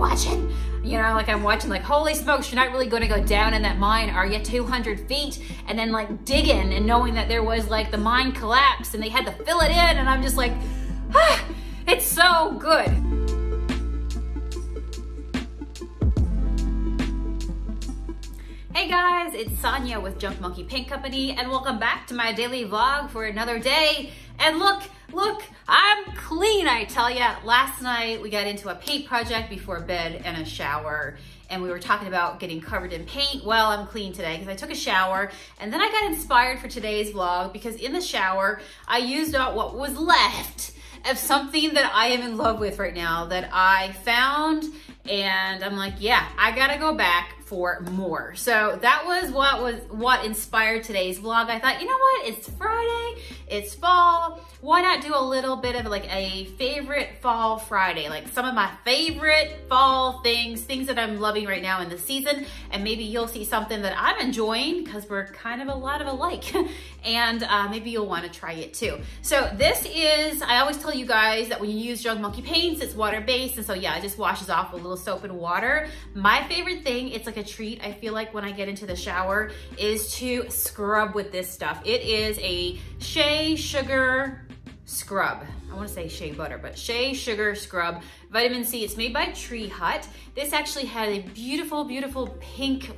watching? You know, like I'm watching like, holy smokes, you're not really gonna go down in that mine, are you? 200 feet, and then like digging and knowing that there was like the mine collapsed and they had to fill it in, and I'm just like, ah, it's so good. Hey guys, it's Sonia with Junk Monkey Paint Company, and welcome back to my daily vlog for another day. And look, I'm clean, I tell ya. Last night we got into a paint project before bed and a shower, and we were talking about getting covered in paint. Well, I'm clean today because I took a shower, and then I got inspired for today's vlog because in the shower I used out what was left of something that I am in love with right now that I found, and I'm like, yeah, I gotta go back for more. So that was what inspired today's vlog. I thought, you know what, it's Friday, it's fall, why not do a little bit of like a favorite fall Friday, like some of my favorite fall things that I'm loving right now in the season, and maybe you'll see something that I'm enjoying because we're kind of a lot of alike, and maybe you'll want to try it too. So this is, I always tell you guys that when you use Junk Monkey paints, it's water-based, and so yeah, it just washes off with a little soap and water. My favorite thing, it's like a treat, I feel like, when I get into the shower, is to scrub with this stuff. It is a shea sugar scrub. I want to say shea butter, but shea sugar scrub, vitamin C. It's made by Tree Hut. This actually had a beautiful, beautiful pink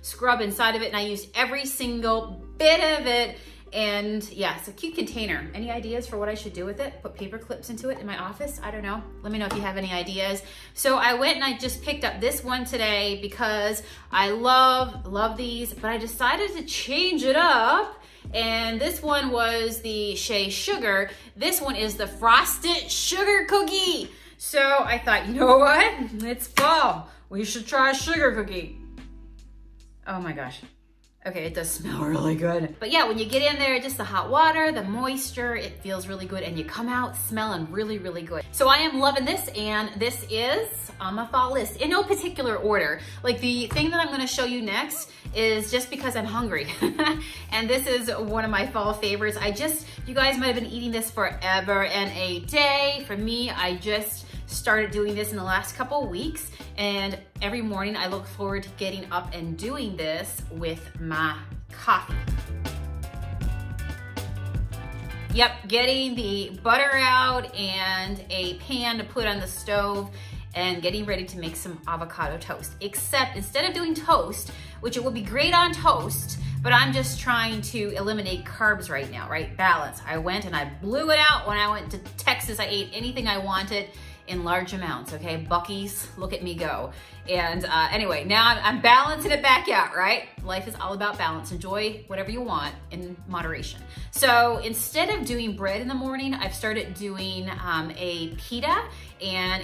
scrub inside of it, and I used every single bit of it. And yeah, it's a cute container. Any ideas for what I should do with it? Put paper clips into it in my office? I don't know. Let me know if you have any ideas. So I went and I just picked up this one today because I love these, but I decided to change it up. And this one was the Shea Sugar. This one is the Frosted Sugar Cookie. So I thought, you know what? It's fall. We should try a sugar cookie. Oh my gosh. Okay, it does smell really good. But yeah, when you get in there, just the hot water, the moisture, it feels really good, and you come out smelling really, really good. So I am loving this, and this is on my fall list in no particular order. Like the thing that I'm gonna show you next is just because I'm hungry. And this is one of my fall favorites. You guys might have been eating this forever and a day. For me, I just started doing this in the last couple weeks, and every morning I look forward to getting up and doing this with my coffee. Yep, getting the butter out and a pan to put on the stove and getting ready to make some avocado toast. Except instead of doing toast, which it would be great on toast, but I'm just trying to eliminate carbs right now, right? Balance. I went and I blew it out when I went to Texas. I ate anything I wanted in large amounts, okay? Buc-ee's, look at me go. And anyway, now I'm balancing it back out, right? Life is all about balance. Enjoy whatever you want in moderation. So instead of doing bread in the morning, I've started doing a pita, and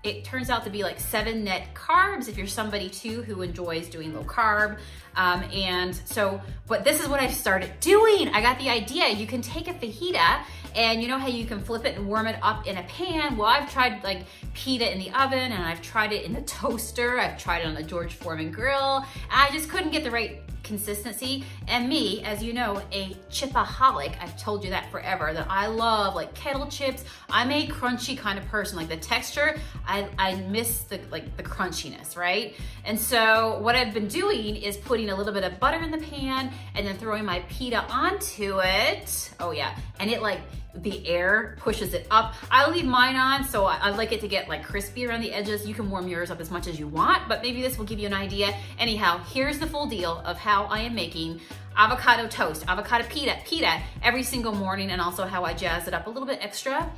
it turns out to be like 7 net carbs if you're somebody too who enjoys doing low carb. But this is what I've started doing. I got the idea. You can take a fajita, and you know how you can flip it and warm it up in a pan? Well, I've tried like pita in the oven, and I've tried it in the toaster. I've tried it on the George Foreman grill. I just couldn't get the right consistency. And me, as you know, a chipaholic, I've told you that forever, that I love like kettle chips. I'm a crunchy kind of person. Like the texture, I miss the crunchiness, right? And so what I've been doing is putting a little bit of butter in the pan and then throwing my pita onto it. Oh yeah, and it like, the air pushes it up. I leave mine on, so I like it to get like crispy around the edges. You can warm yours up as much as you want, but maybe this will give you an idea. Anyhow, here's the full deal of how I am making avocado toast, avocado pita every single morning, and also how I jazz it up a little bit extra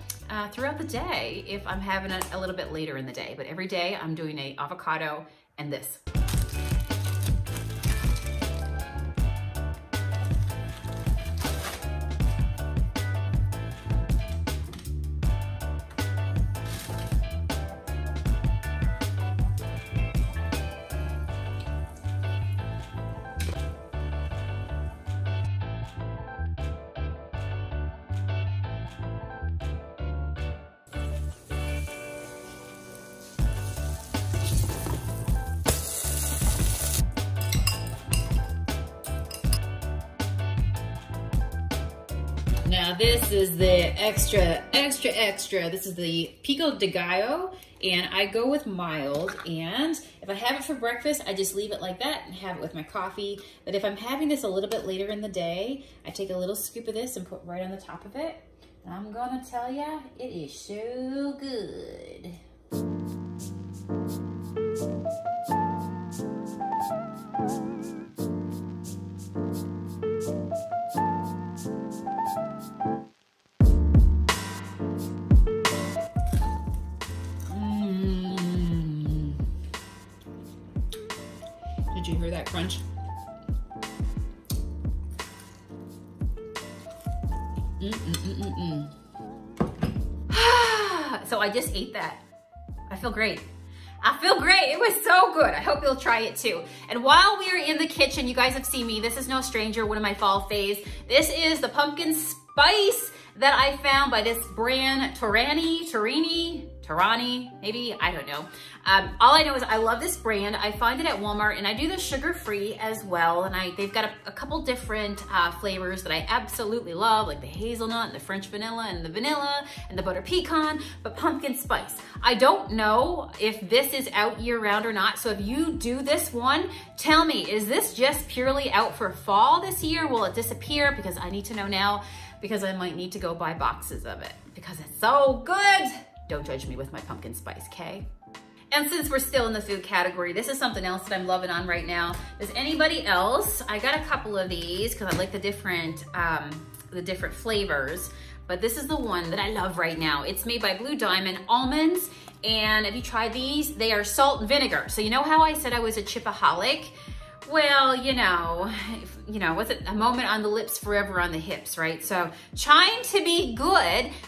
throughout the day if I'm having it a little bit later in the day. But every day I'm doing a avocado and this. Now this is the extra. This is the Pico de Gallo, and I go with mild. And if I have it for breakfast, I just leave it like that and have it with my coffee. But if I'm having this a little bit later in the day, I take a little scoop of this and put right on the top of it. And I'm gonna tell ya, it is so good. Did you hear that crunch? So I just ate that. I feel great. I feel great. It was so good. I hope you'll try it too. And while we are in the kitchen, you guys have seen me. This is no stranger, one of my fall faves. This is the pumpkin spice that I found by this brand, Torani, maybe, I don't know. All I know is I love this brand. I find it at Walmart, and I do the sugar-free as well. And they've got a couple different flavors that I absolutely love, like the hazelnut and the French vanilla and the vanilla and the butter pecan, but pumpkin spice. I don't know if this is out year-round or not. So if you do this one, tell me, is this just purely out for fall this year? Will it disappear? Because I need to know now, because I might need to go buy boxes of it because it's so good. Don't judge me with my pumpkin spice, okay? And since we're still in the food category, this is something else that I'm loving on right now. Does anybody else? I got a couple of these because I like the different flavors, but this is the one that I love right now. It's made by Blue Diamond Almonds, and have you tried these? They are salt and vinegar. So you know how I said I was a chipaholic? Well, you know, what's it? A moment on the lips, forever on the hips, right? So trying to be good,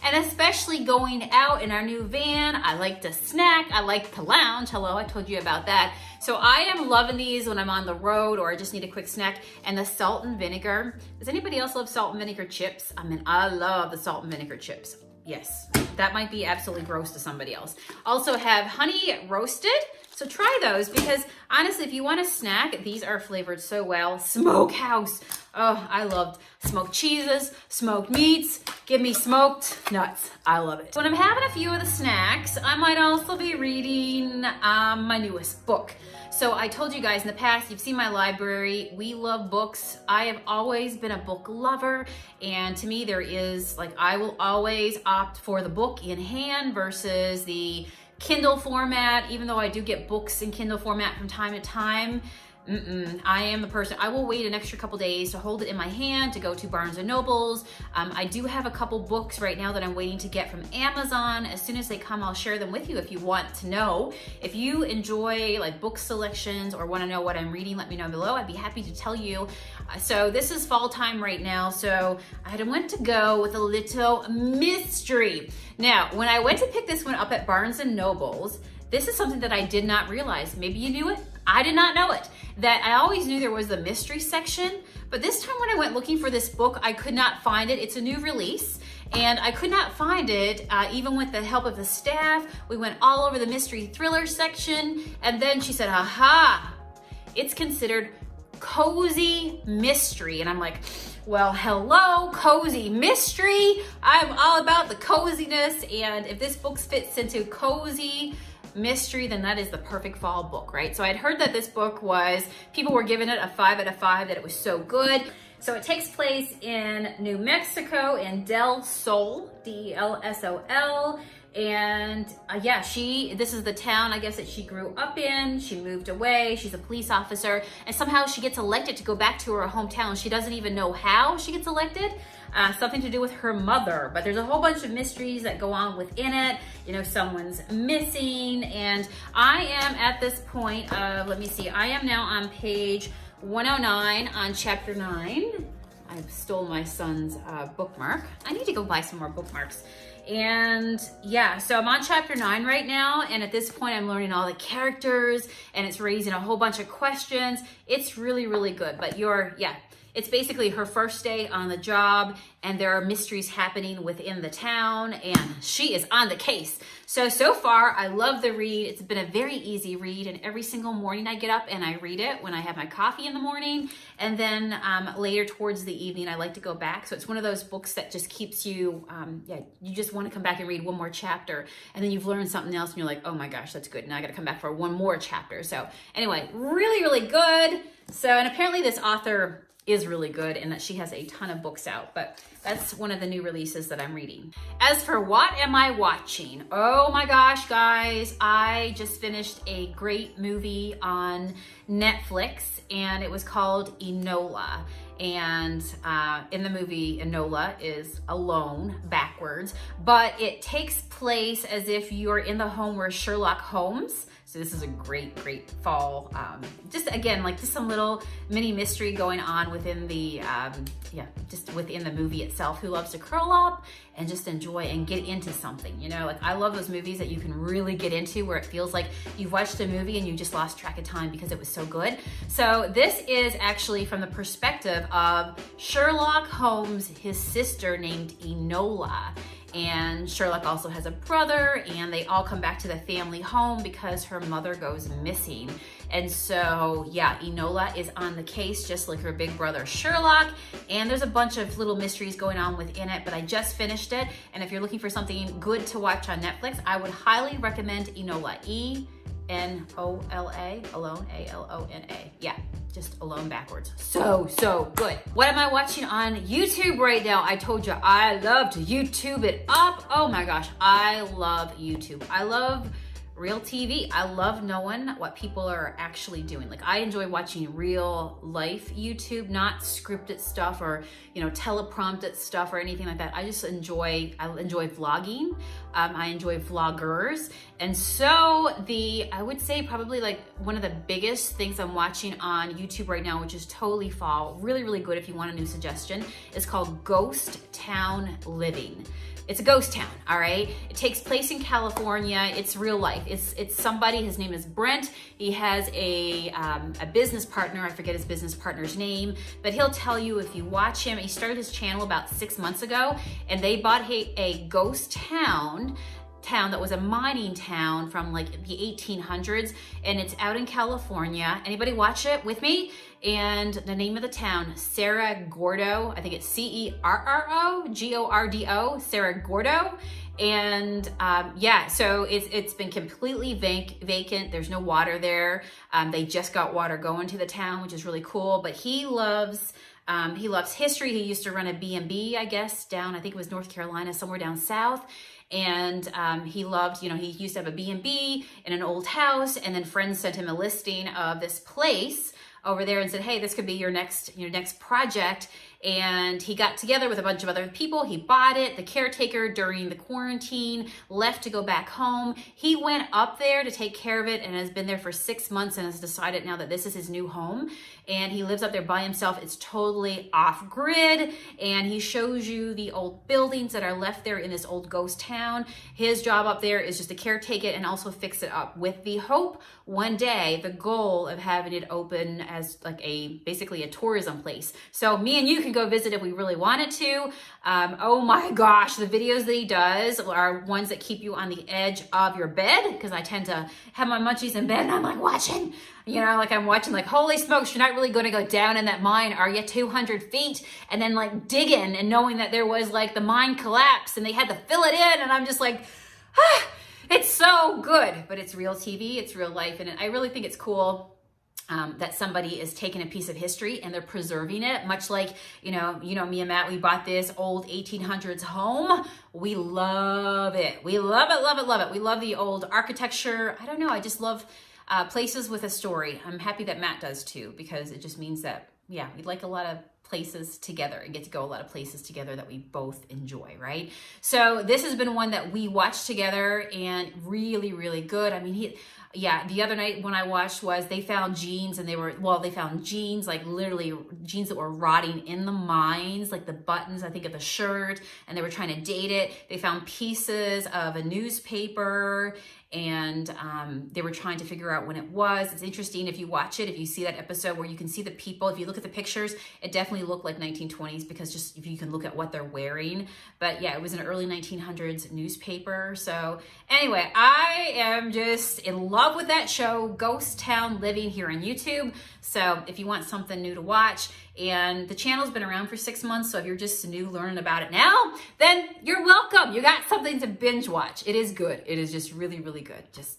and especially going out in our new van. I like to snack. I like to lounge. Hello, I told you about that. So I am loving these when I'm on the road or I just need a quick snack. And the salt and vinegar. Does anybody else love salt and vinegar chips? I mean, I love the salt and vinegar chips. Yes, that might be absolutely gross to somebody else. Also have honey roasted. So try those because honestly, if you want a snack, these are flavored so well. Smokehouse. Oh, I loved smoked cheeses, smoked meats. Give me smoked nuts. I love it. When I'm having a few of the snacks, I might also be reading my newest book. So I told you guys in the past, you've seen my library. We love books. I have always been a book lover. And to me, there is like, I will always opt for the book in hand versus the Kindle format, even though I do get books in Kindle format from time to time. I am the person, I will wait an extra couple days to hold it in my hand, to go to Barnes & Nobles. I do have a couple books right now that I'm waiting to get from Amazon. As soon as they come, I'll share them with you if you want to know. If you enjoy like book selections or want to know what I'm reading, let me know below. I'd be happy to tell you. So this is fall time right now, so I went to go with a little mystery. Now, when I went to pick this one up at Barnes & Nobles, this is something that I did not realize. Maybe you knew it. I did not know it. That I always knew there was the mystery section, but this time when I went looking for this book, I could not find it. It's a new release, and I could not find it, even with the help of the staff. We went all over the mystery thriller section, and then she said, aha, it's considered cozy mystery. And I'm like, well, hello, cozy mystery. I'm all about the coziness, and if this book fits into cozy mystery, then that is the perfect fall book, right? So I'd heard that this book people were giving it a 5 out of 5, that it was so good. So it takes place in New Mexico in Del Sol, D-E-L-S-O-L. And yeah, this is the town, I guess, that she grew up in. She moved away. She's a police officer, and somehow she gets elected to go back to her hometown. She doesn't even know how she gets elected. Something to do with her mother, but there's a whole bunch of mysteries that go on within it. You know, someone's missing, and I am at this point of, let me see, I am now on page 109 on chapter 9. I stole my son's bookmark. I need to go buy some more bookmarks. And yeah, so I'm on chapter 9 right now. And at this point, I'm learning all the characters and it's raising a whole bunch of questions. It's really, really good. But it's basically her first day on the job and there are mysteries happening within the town and she is on the case. So far, I love the read. It's been a very easy read and every single morning I get up and I read it when I have my coffee in the morning. And then later towards the evening, I like to go back. So it's one of those books that just keeps you, you just want to come back and read one more chapter and then you've learned something else and you're like, oh my gosh, that's good. Now I got to come back for one more chapter. So anyway, really, really good. So, and apparently this author is really good and that she has a ton of books out, but that's one of the new releases that I'm reading. As for what am I watching? Oh my gosh, guys, I just finished a great movie on Netflix and it was called Enola. And in the movie, Enola is alone backwards, but it takes place as if you're in the home where Sherlock Holmes. So this is a great, great fall. Just again, like just some little mini mystery going on within the, just within the movie itself. Who loves to curl up and just enjoy and get into something, you know? Like I love those movies that you can really get into where it feels like you've watched a movie and you just lost track of time because it was so good. So this is actually from the perspective of Sherlock Holmes, his sister named Enola. And Sherlock also has a brother and they all come back to the family home because her mother goes missing. And so, yeah, Enola is on the case just like her big brother Sherlock. And there's a bunch of little mysteries going on within it, but I just finished it. And if you're looking for something good to watch on Netflix, I would highly recommend Enola. E-N-O-L-A, alone, A-L-O-N-A. Yeah. Just alone backwards. So good. What am I watching on YouTube right now? I told you I love to YouTube it up. Oh my gosh, I love YouTube. I love real TV. I love knowing what people are actually doing. Like I enjoy watching real life YouTube, not scripted stuff or, you know, teleprompted stuff or anything like that. I enjoy vlogging. I enjoy vloggers. And so I would say probably like one of the biggest things I'm watching on YouTube right now, which is totally fall, really, really good if you want a new suggestion, is called Ghost Town Living. It's a ghost town, all right? It takes place in California. It's real life. It's somebody, his name is Brent. He has a business partner. I forget his business partner's name, but he'll tell you if you watch him. He started his channel about 6 months ago and they bought a ghost town that was a mining town from like the 1800s and it's out in California. Anybody watch it with me? And the name of the town, Cerro Gordo. I think it's C-E-R-R-O-G-O-R-D-O, Cerro Gordo. And yeah, so it's been completely vacant. There's no water there. They just got water going to the town, which is really cool. But he loves history. He used to run a B&B, I guess, down, I think it was North Carolina, somewhere down south. And he loved, you know, he used to have a B&B in an old house, and then friends sent him a listing of this place over there and said, hey, this could be your next project. And he got together with a bunch of other people. He bought it. The caretaker during the quarantine left to go back home. He went up there to take care of it and has been there for 6 months and has decided now that this is his new home. And he lives up there by himself. It's totally off grid. And he shows you the old buildings that are left there in this old ghost town. His job up there is just to caretake it and also fix it up with the hope one day, the goal of having it open as like basically a tourism place. So me and you can go visit if we really wanted to. Oh my gosh, the videos that he does are ones that keep you on the edge of your bed because I tend to have my munchies in bed and I'm like watching, you know, like I'm watching like, holy smokes, you're not really going to go down in that mine, are you? 200 feet and then like digging and knowing that there was like the mine collapse and they had to fill it in and I'm just like, ah, it's so good, but it's real TV, it's real life. And I really think it's cool that somebody is taking a piece of history and they're preserving it, much like, you know, me and Matt, we bought this old 1800s home. We love it. We love it, love it, love it. We love the old architecture. I don't know. I just love places with a story. I'm happy that Matt does too, because it just means that, yeah, we like a lot of places together and get to go a lot of places together that we both enjoy, right? So this has been one that we watched together and really, really good. I mean, the other night when I watched was they found jeans and they found jeans, like literally jeans that were rotting in the mines, like the buttons, I think, of the shirt, and they were trying to date it. They found pieces of a newspaper, and they were trying to figure out when it was. It's interesting if you watch it, if you see that episode where you can see the people, if you look at the pictures, it definitely looked like 1920s because just if you can look at what they're wearing. But yeah, it was an early 1900s newspaper. So anyway, I am just in love with that show, Ghost Town Living, here on YouTube. So if you want something new to watch, and the channel's been around for 6 months, so if you're just new learning about it now, then you're welcome. You got something to binge watch. It is good. It is just really, really good. It's just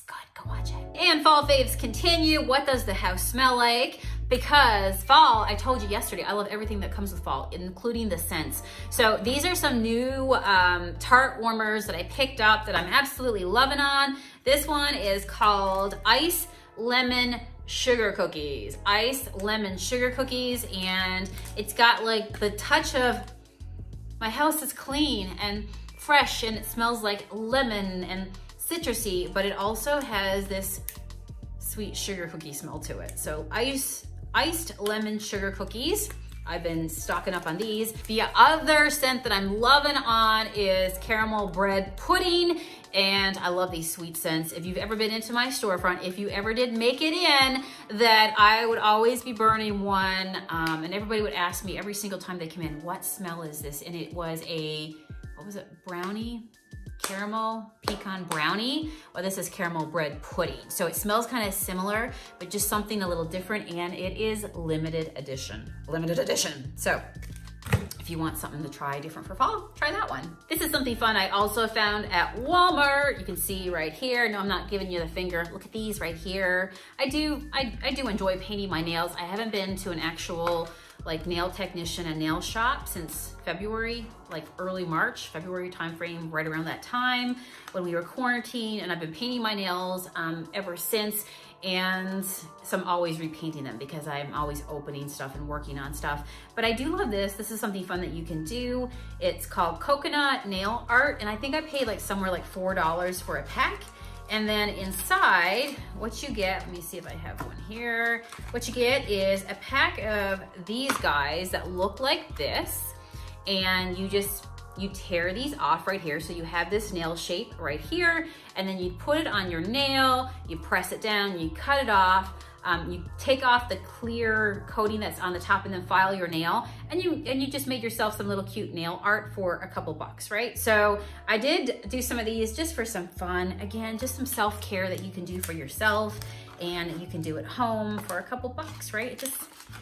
good. Go watch it. And fall faves continue. What does the house smell like? Because fall, I told you yesterday, I love everything that comes with fall, including the scents. So these are some new tart warmers that I picked up that I'm absolutely loving on. This one is called Ice Lemon Sugar Cookies. Ice Lemon Sugar Cookies, and it's got like the touch of, my house is clean and fresh and it smells like lemon and citrusy, but it also has this sweet sugar cookie smell to it. So iced lemon sugar cookies. I've been stocking up on these. The other scent that I'm loving on is caramel bread pudding, and I love these sweet scents. If you've ever been into my storefront, if you ever did make it in, that I would always be burning one, and everybody would ask me every single time they come in, what smell is this? And it was a, what was it, brownie? Caramel pecan brownie. Well, this is caramel bread pudding. So it smells kind of similar, but just something a little different, and it is limited edition. Limited edition. So if you want something to try different for fall, try that one. This is something fun I also found at Walmart. You can see right here. No, I'm not giving you the finger. Look at these right here. I do enjoy painting my nails. I haven't been to an actual like nail technician and nail shop since February, like early March, February timeframe, right around that time when we were quarantined, and I've been painting my nails ever since. And so I'm always repainting them because I'm always opening stuff and working on stuff. But I do love this. This is something fun that you can do. It's called Coconut Nail Art, and I think I paid like somewhere like $4 for a pack. And then inside, what you get, let me see if I have one here. What you get is a pack of these guys that look like this. And you tear these off right here. So you have this nail shape right here, and then you put it on your nail, you press it down, you cut it off. You take off the clear coating that's on the top and then file your nail, and you just made yourself some little cute nail art for a couple bucks, right? So I did do some of these just for some fun. Again, just some self-care that you can do for yourself, and you can do at home for a couple bucks, right? It just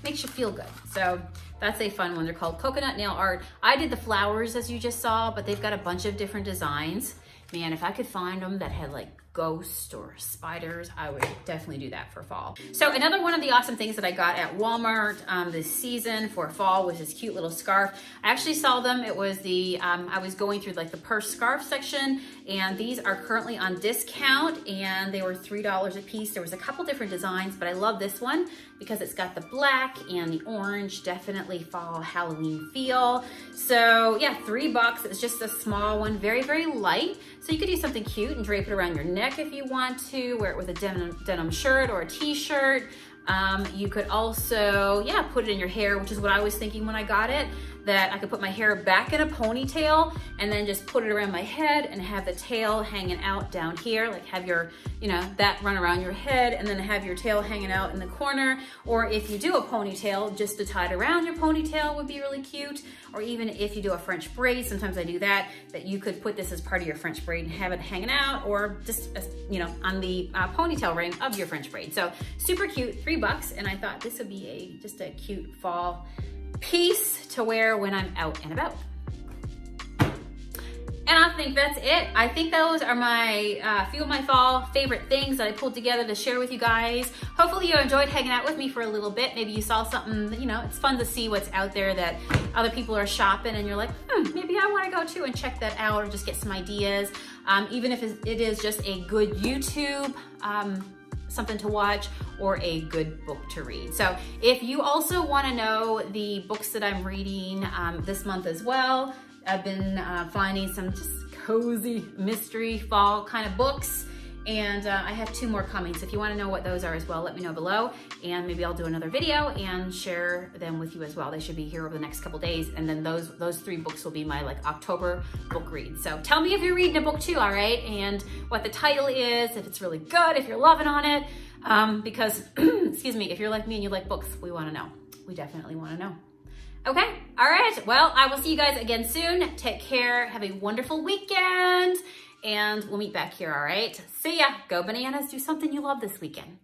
makes you feel good. So that's a fun one. They're called Coconut Nail Art. I did the flowers as you just saw, but they've got a bunch of different designs. Man, if I could find them that had like ghosts or spiders, I would definitely do that for fall. So another one of the awesome things that I got at Walmart this season for fall was this cute little scarf. I actually saw them. It was the, I was going through like the purse scarf section, and these are currently on discount, and they were $3 a piece. There was a couple different designs, but I love this one because it's got the black and the orange, definitely fall Halloween feel. So yeah, $3. It's just a small one, very, very light. So you could do something cute and drape it around your neck if you want to, wear it with a denim shirt or a t-shirt. You could also, yeah, put it in your hair, which is what I was thinking when I got it, that I could put my hair back in a ponytail and then just put it around my head and have the tail hanging out down here, like have your, you know, that run around your head and then have your tail hanging out in the corner. Or if you do a ponytail, just to tie it around your ponytail would be really cute. Or even if you do a French braid, sometimes I do that, that you could put this as part of your French braid and have it hanging out, or just, you know, on the ponytail ring of your French braid. So super cute, $3, and I thought this would be just a cute fall piece to wear when I'm out and about. And I think that's it. I think those are my few of my fall favorite things that I pulled together to share with you guys. Hopefully you enjoyed hanging out with me for a little bit. Maybe you saw something that, you know, it's fun to see what's out there that other people are shopping and you're like, maybe I want to go too and check that out, or just get some ideas. Even if it is just a good YouTube something to watch, or a good book to read. So if you also want to know the books that I'm reading this month as well, I've been finding some just cozy mystery fall kind of books, and I have 2 more coming. So if you want to know what those are as well, let me know below, and maybe I'll do another video and share them with you as well. They should be here over the next couple days, and then those 3 books will be my like October book read. So tell me if you're reading a book too, all right, and what the title is, if it's really good, if you're loving on it, because excuse me, if you're like me and you like books, we want to know. We definitely want to know. Okay, all right, well, I will see you guys again soon. Take care, have a wonderful weekend, and we'll meet back here, all right? See ya. Go bananas, do something you love this weekend.